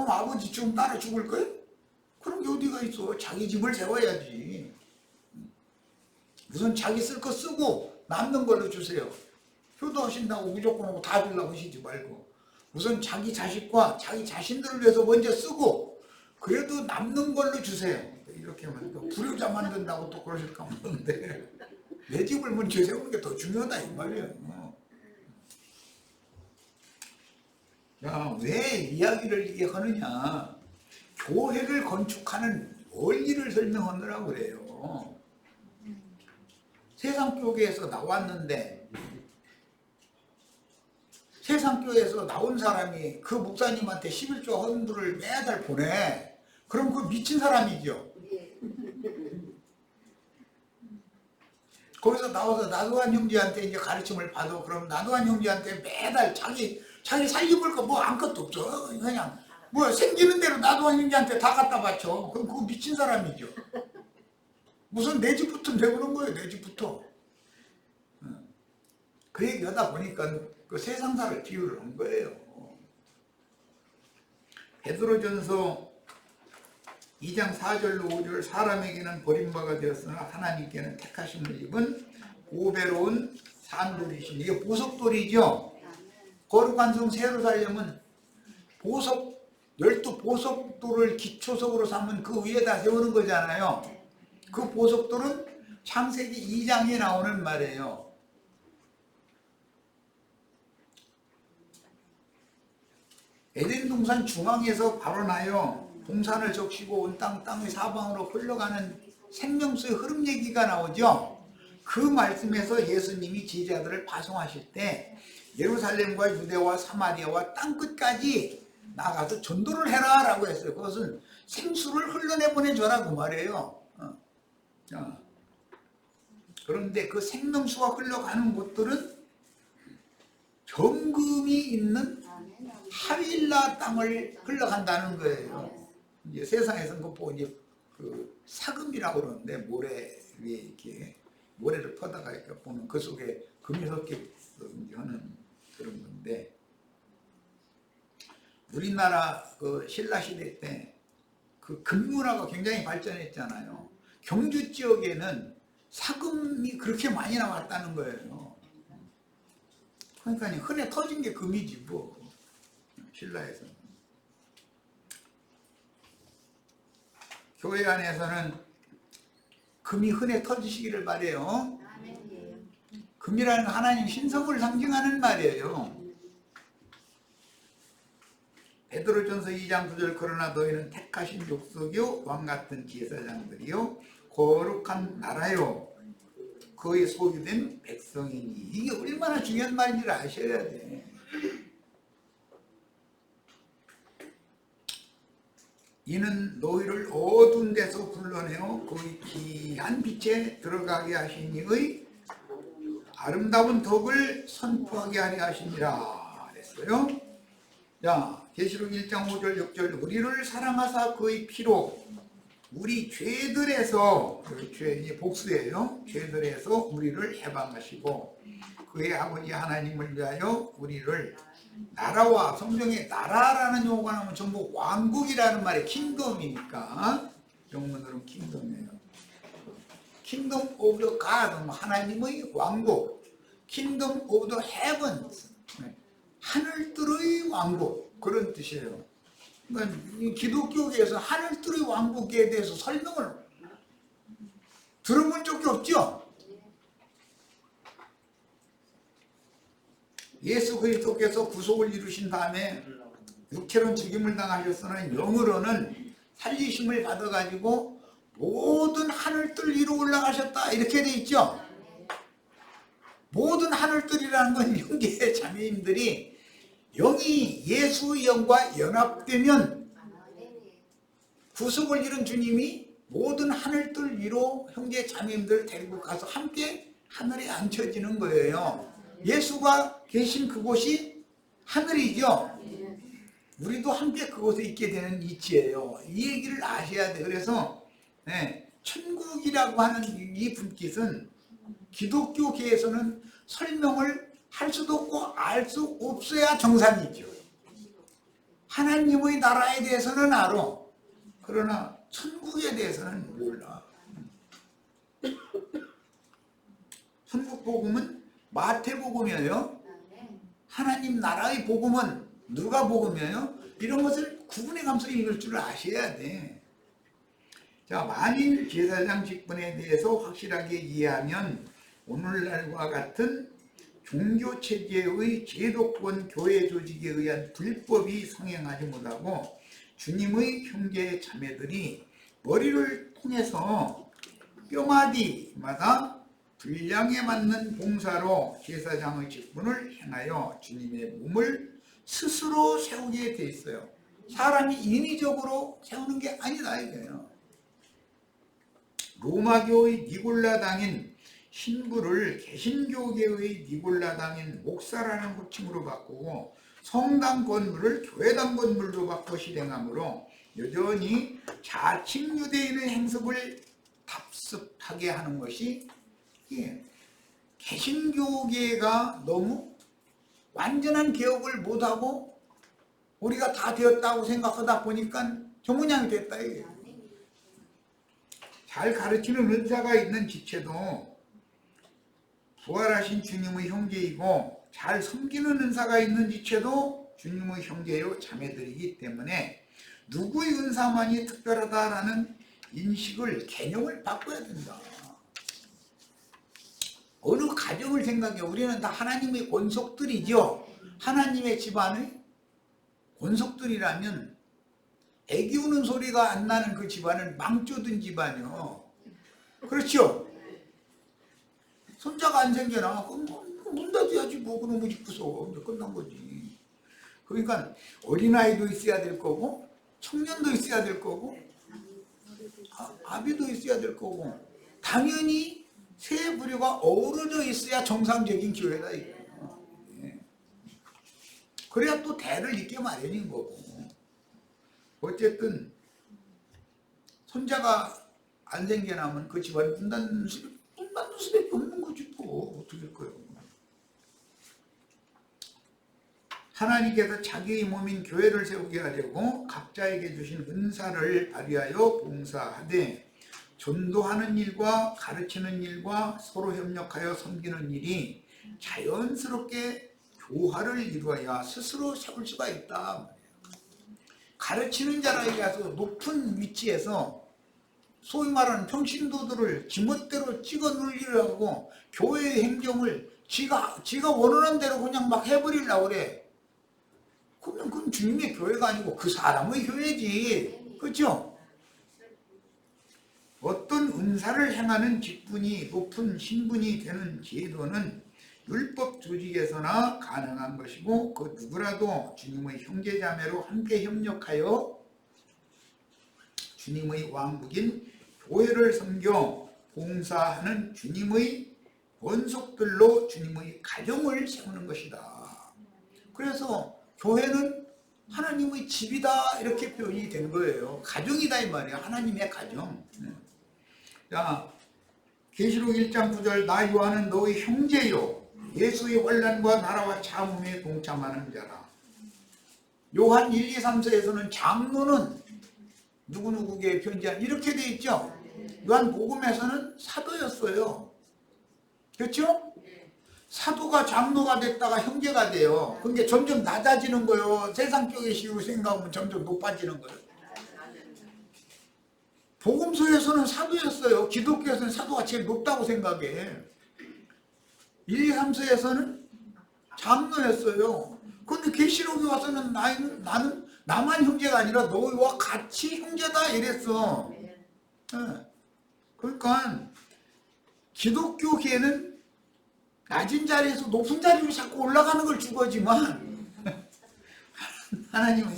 S1: 그럼 아버지 지금 따라 죽을 거예요? 그런 게 어디가 있어. 자기 집을 세워야지. 우선 자기 쓸 거 쓰고 남는 걸로 주세요. 효도하신다고 무조건 하고 다 주려고 하시지 말고 우선 자기 자식과 자기 자신들을 위해서 먼저 쓰고 그래도 남는 걸로 주세요. 이렇게 하면 불효자 만든다고 또 그러실까 모르는데 내 집을 먼저 세우는 게 더 중요하다 이 말이에요. 야, 왜 이야기를 이게 하느냐. 교회를 건축하는 원리를 설명하느라고 그래요. 세상교회에서 나왔는데 세상교회에서 나온 사람이 그 목사님한테 11조 헌물을 매달 보내. 그럼 그 미친 사람이죠. 거기서 나와서 나도한 형제한테 이제 가르침을 받아. 그럼 나도한 형제한테 매달 자기 살림을 거 뭐 아무것도 없어. 그냥 뭐 생기는 대로 나도한 형제한테 다 갖다 바쳐. 그럼 그거 미친 사람이죠. 무슨 내 집부터 내보는 거예요. 내 집부터. 그 얘기 하다 보니까 그 세상사를 비유를 한 거예요. 베드로전서 2장 4절로 5절 사람에게는 버림바가 되었으나 하나님께는 택하심을 입은 고배로운 산돌이시니 이게 보석돌이죠. 거룩한 성 예루살렘은 보석 12보석돌을 기초석으로 삼은 그 위에다 세우는 거잖아요. 그 보석돌은 창세기 2장에 나오는 말이에요. 에덴 동산 중앙에서 발원하여 동산을 적시고 온 땅의 사방으로 흘러가는 생명수의 흐름 얘기가 나오죠. 그 말씀에서 예수님이 제자들을 파송하실 때 예루살렘과 유대와 사마리아와 땅끝까지 나가서 전도를 해라 라고 했어요. 그것은 생수를 흘러내보내줘라고 말해요. 그런데 그 생명수가 흘러가는 곳들은 정금이 있는 하윌라 땅을 흘러간다는 거예요. 이제 세상에서는 그거 보고 이제 그 사금이라고 그러는데 모래 위에 이렇게 모래를 퍼다가 이렇게 보면 그 속에 금이 섞여 하는 그런 건데 우리나라 그 신라 시대 때 그 금문화가 굉장히 발전했잖아요. 경주 지역에는 사금이 그렇게 많이 나왔다는 거예요. 그러니까 흔해 터진 게 금이지 뭐. 신라에서는. 교회 안에서는 금이 흔해 터지시기를 바래요. 금이라는 건 하나님 신성을 상징하는 말이에요. 베드로전서 2장 9절 그러나 너희는 택하신 족속이요 왕같은 제사장들이요 거룩한 나라요 그의 소유된 백성이니. 이게 얼마나 중요한 말인지를 아셔야 돼. 이는 너희를 어두운 데서 불러내어 그의 귀한 빛에 들어가게 하신 이의 아름다운 덕을 선포하게 하려 하시니라 그랬어요. 자, 계시록 1장 5절 6절 우리를 사랑하사 그의 피로 우리 죄들에서 죄 복수예요. 죄들에서 우리를 해방하시고 그의 아버지 하나님을 위하여 우리를 나라와 성경에 나라라는 용어가 나오면 전부 왕국이라는 말이 킹덤이니까 영문으로는 킹덤이에요. 킹덤 오브 더 갓 하나님의 왕국 킹덤 오브 더 헤븐스 하늘들의 왕국 그런 뜻이에요. 그러니까 기독교계에서 하늘들의 왕국에 대해서 설명을 들어본 적이 없죠. 예수 그리스도께서 구속을 이루신 다음에 육체로는 죽임을 당하셨으나 영으로는 살리심을 받아가지고 모든 하늘들 위로 올라가셨다 이렇게 돼 있죠. 모든 하늘들이라는 건 형제 자매님들이 영이 예수의 영과 연합되면 구속을 이룬 주님이 모든 하늘들 위로 형제 자매님들 데리고 가서 함께 하늘에 앉혀지는 거예요. 예수가 계신 그곳이 하늘이죠. 우리도 함께 그곳에 있게 되는 이치예요. 이 얘기를 아셔야 돼. 그래서 천국이라고 하는 이 분깃은 기독교계에서는 설명을 할 수도 없고 알 수 없어야 정상이죠. 하나님의 나라에 대해서는 알아. 그러나 천국에 대해서는 몰라. 천국 복음은 마태복음이에요. 하나님 나라의 복음은 누가 복음이에요? 이런 것을 구분해가면서 읽을 줄 아셔야 돼. 자, 만일 제사장 직분에 대해서 확실하게 이해하면 오늘날과 같은 종교체제의 제도권 교회 조직에 의한 불법이 성행하지 못하고 주님의 형제 자매들이 머리를 통해서 뼈마디마다 분량에 맞는 봉사로 제사장의 직분을 행하여 주님의 몸을 스스로 세우게 돼 있어요. 사람이 인위적으로 세우는 게 아니다 이거예요. 로마교의 니골라당인 신부를 개신교계의 니골라당인 목사라는 호칭으로 바꾸고 성당 건물을 교회당 건물로 바꿔 실행하므로 여전히 자칭 유대인의 행습을 답습하게 하는 것이 개신교계가 너무 완전한 개혁을 못하고 우리가 다 되었다고 생각하다 보니까 저 모양이 됐다 이게. 잘 가르치는 은사가 있는 지체도 부활하신 주님의 형제이고 잘 섬기는 은사가 있는 지체도 주님의 형제요 자매들이기 때문에 누구의 은사만이 특별하다라는 인식을 개념을 바꿔야 된다. 어느 가정을 생각해. 우리는 다 하나님의 권속들이죠. 하나님의 집안의 권속들이라면 애기 우는 소리가 안 나는 그 집안은 망조든 집안이요. 그렇죠? 손자가 안 생겨나. 그럼 문 닫아야지 뭐. 그놈의 집 부서워. 이제 끝난 거지. 그러니까 어린아이도 있어야 될 거고 청년도 있어야 될 거고 아비도 있어야 될 거고 당연히 세 부류가 어우러져 있어야 정상적인 교회다 이거예요. 그래야 또 대를 잇게 마련인 거고. 어쨌든 손자가 안 생겨나면 그 집안이 문 닫는 수밖에 없는 거지 뭐. 어떻게 할 거예요. 하나님께서 자기의 몸인 교회를 세우게 하려고 각자에게 주신 은사를 발휘하여 봉사하되 전도하는 일과 가르치는 일과 서로 협력하여 섬기는 일이 자연스럽게 교화를 이루어야 스스로 세울 수가 있다. 가르치는 자라에 가서 높은 위치에서 소위 말하는 평신도들을 지멋대로 찍어 누르려고 교회의 행정을 지가 원하는 대로 그냥 막 해버리려고 그래. 그러면 그건 주님의 교회가 아니고 그 사람의 교회지. 그렇죠? 어떤 은사를 행하는 직분이 높은 신분이 되는 제도는 율법 조직에서나 가능한 것이고 그 누구라도 주님의 형제자매로 함께 협력하여 주님의 왕국인 교회를 섬겨 봉사하는 주님의 권속들로 주님의 가정을 세우는 것이다. 그래서 교회는 하나님의 집이다 이렇게 표현이 된 거예요. 가정이다 이 말이에요. 하나님의 가정. 자, 계시록 1장 9절 나 요한은 너의 형제요 예수의 환난과 나라와 참음에 동참하는 자라. 요한 1, 2, 3서에서는 장로는 누구누구에게 편지한 이렇게 돼 있죠. 요한 복음에서는 사도였어요. 그렇죠? 사도가 장로가 됐다가 형제가 돼요. 그게 점점 낮아지는 거예요. 세상적인 식으로 생각하면 점점 높아지는 거예요. 복음서에서는 사도였어요. 기독교에서는 사도가 제일 높다고 생각해. 1, 2, 3서에서는 장로였어요. 그런데 계시록에 와서는 나는 나만 형제가 아니라 너희와 같이 형제다 이랬어. 그러니까 기독교계는 낮은 자리에서 높은 자리로 자꾸 올라가는 걸 주거지만 하나님의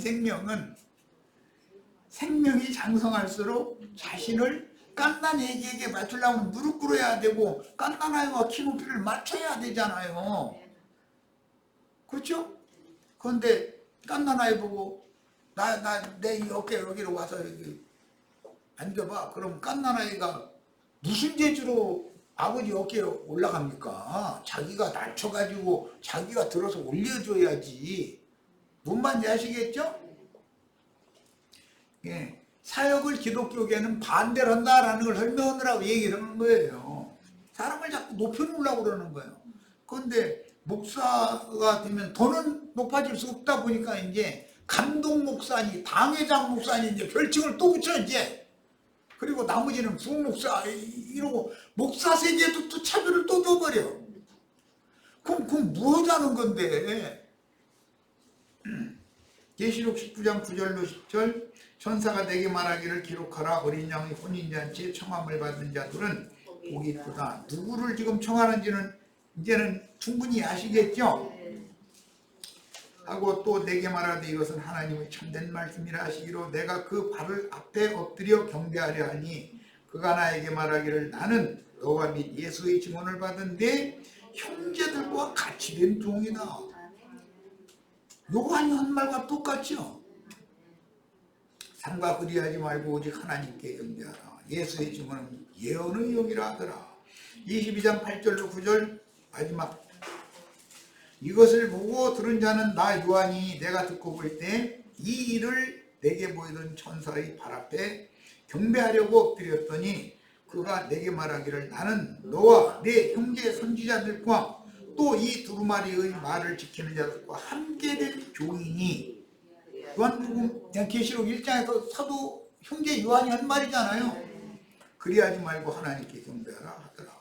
S1: 생명이 장성할수록 자신을 깐난애기에게 맞추려면 무릎 꿇어야 되고 깐난아이와 키 높이를 맞춰야 되잖아요. 그렇죠? 그런데 깐난아이 보고 내 어깨 여기로 와서 여기 앉아봐. 그럼 깐난아이가 무슨 재주로 아버지 어깨에 올라갑니까? 자기가 낮춰가지고 자기가 들어서 올려줘야지. 뭔 말인지 아시겠죠? 예, 사역을 기독교계는 반대를 한다라는 걸 설명하느라고 얘기를 하는 거예요. 사람을 자꾸 높여놓으려고 그러는 거예요. 그런데 목사가 되면 더는 높아질 수 없다 보니까 이제 감동 목사니 당회장 목사니 이제 별칭을 또 붙여 이제. 그리고 나머지는 부목사 이러고 목사 세계에도 또 차별을 또 둬버려. 그럼 뭐 하자는 건데. 계시록 19장 9절로 10절 천사가 내게 말하기를 기록하라. 어린 양의 혼인잔치에 청함을 받은 자들은 복이 있도다. 누구를 지금 청하는지는 이제는 충분히 아시겠죠? 하고 또 내게 말하되 이것은 하나님의 참된 말씀이라 하시기로 내가 그 발을 앞에 엎드려 경배하려 하니 그가 나에게 말하기를 나는 너와 및 예수의 증언을 받은 내 형제들과 같이 된 종이다. 요한이 한 말과 똑같죠? 삼가 그리하지 말고 오직 하나님께 경배하라. 예수의 증언은 예언의 영이라 하더라. 22장 8절로 9절 마지막 이것을 보고 들은 자는 나 요한이 내가 듣고 볼 때 이 일을 내게 보이던 천사의 발 앞에 경배하려고 엎드렸더니 그가 내게 말하기를 나는 너와 내 형제 선지자들과 또 이 두루마리의 말을 지키는 자들과 함께 될 종이니 요한복음 계시록 1장에서 사도 형제 요한이 한 말이잖아요. 그리하지 말고 하나님께 경배하라 하더라.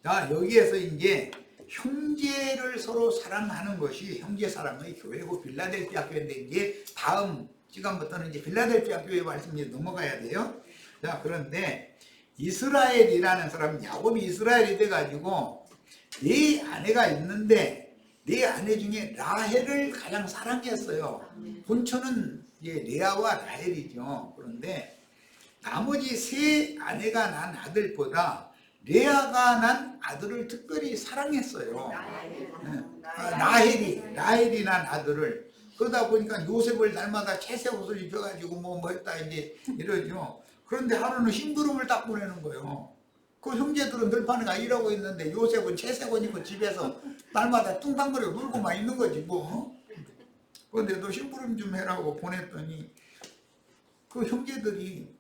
S1: 자, 여기에서 이제 형제를 서로 사랑하는 것이 형제 사랑의 교회고 빌라델피아 교회인데 이제 다음 시간부터는 이제 빌라델피아 교회 말씀에 넘어가야 돼요. 자, 그런데 이스라엘이라는 사람, 야곱이 이스라엘이 돼가지고 네 아내가 있는데 네 아내 중에 라헬을 가장 사랑했어요. 본처는 이제 레아와 라헬이죠. 그런데 나머지 세 아내가 난 아들보다 레아가 난 아들을 특별히 사랑했어요. 라헬이 난 아들을. 그러다 보니까 요셉을 날마다 채색 옷을 입혀가지고 뭐 했다 이제 이러죠. 그런데 하루는 심부름을 딱 보내는 거예요. 그 형제들은 들판에가 일하고 있는데 요셉은 채색 옷 입고 집에서 날마다 뚱땅거리고 놀고만 있는 거지 뭐. 그런데 너 심부름 좀 해라고 보냈더니 그 형제들이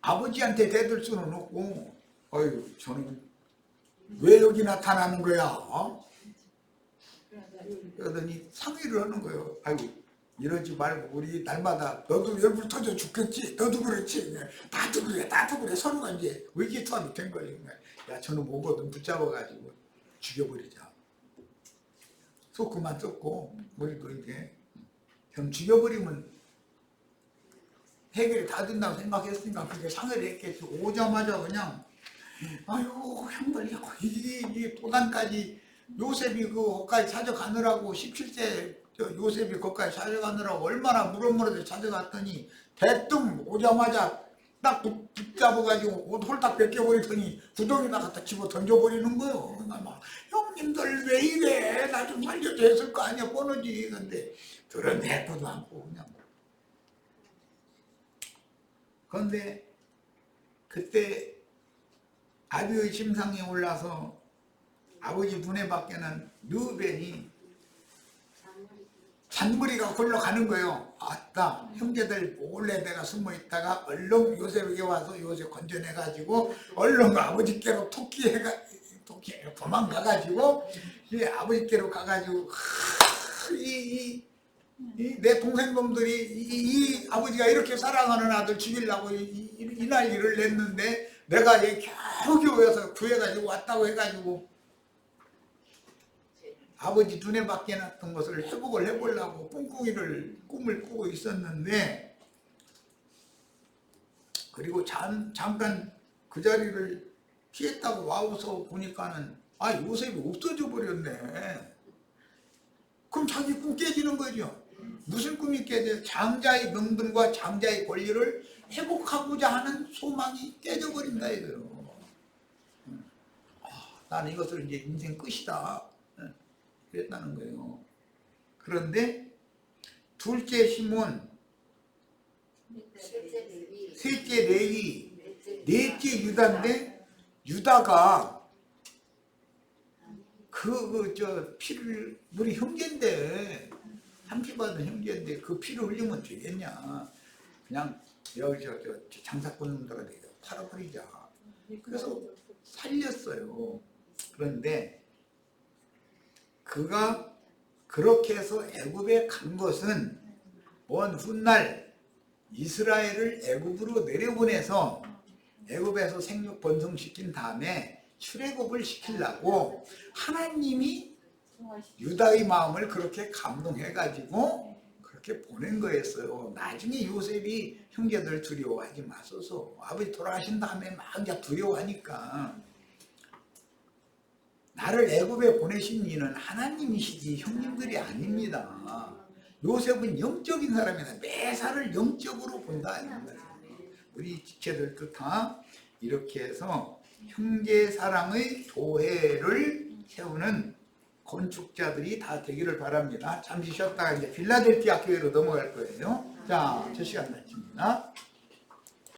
S1: 아버지한테 대들 수는 없고 어휴 저는 왜 여기 나타나는 거야? 그러더니 상의를 하는 거예요. 아이고 이러지 말고 우리 날마다 너도 열불 터져 죽겠지? 너도 그렇지? 나도 그래 서로가 이제 의기투합이 된 거예요. 야 저는 뭐거든 붙잡아가지고 죽여버리자. 속 그만 썩고 우리도 이제 좀 죽여버리면 해결이 다 된다고 생각했으니까 그게 상의를 했겠지. 오자마자 그냥 아이고 형들 이 도단까지 요셉이 그 거기까지 찾아가느라고 17세 요셉이 거기까지 찾아가느라고 얼마나 무럭무럭 찾아갔더니 대뜸 오자마자 딱 붙잡아가지고 옷 홀딱 벗겨버리더니 구덩이다 갖다 집어 던져버리는 거예요. 막 형님들 왜 이래? 나 좀 살려줘 했을 거 아니야 뻔하지. 근데 그런 대포도 않고 그냥. 그런데 그때 아비의 심상에 올라서 아버지 눈에 밖에는 르우벤이 잔머리가 굴러가는 거예요. 아따 형제들 몰래 내가 숨어있다가 얼른 요셉에게 와서 요셉 건져내가지고 얼른 아버지께로 도망가가지고 아버지께로 가가지고 내 동생놈들이 이 아버지가 이렇게 사랑하는 아들 죽이려고 이 난리를 냈는데 내가 겨우겨우 해서 구해가지고 왔다고 해가지고 아버지 눈에 밖에 났던 것을 회복을 해보려고 꿈을 꾸고 있었는데 그리고 잠깐 그 자리를 피했다고 와서 보니까는 요셉이 없어져 버렸네. 그럼 자기 꿈 깨지는 거죠. 무슨 꿈이 깨져요? 장자의 명분과 장자의 권리를 회복하고자 하는 소망이 깨져버린다 이거요. 나는 이것을 이제 인생 끝이다 그랬다는 거예요. 그런데 둘째 시몬, 셋째 레위, 넷째 유다인데 유다가 피를 우리 형제인데 상처받은 형제인데 그 피를 흘리면 되겠냐. 그냥 여기 저 장사꾼 놈들아 내가 팔아버리자. 그래서 살렸어요. 그런데 그가 그렇게 해서 애굽에 간 것은 먼 훗날 이스라엘을 애굽으로 내려보내서 애굽에서 생육 번성시킨 다음에 출애굽을 시키려고 하나님이 유다의 마음을 그렇게 감동해가지고 그렇게 보낸 거였어요. 나중에 요셉이 형제들 두려워하지 마소서. 아버지 돌아가신 다음에 막 이제 두려워하니까 나를 애굽에 보내신 이는 하나님이시지 형님들이 아닙니다. 요셉은 영적인 사람이다. 매사를 영적으로 본다. 우리 지체들도 다 이렇게 해서 형제 사랑의 교회를 세우는 건축자들이 다 되기를 바랍니다. 잠시 쉬었다가 이제 필라델피아 교회로 넘어갈 거예요. 자, 저 시간 마칩니다.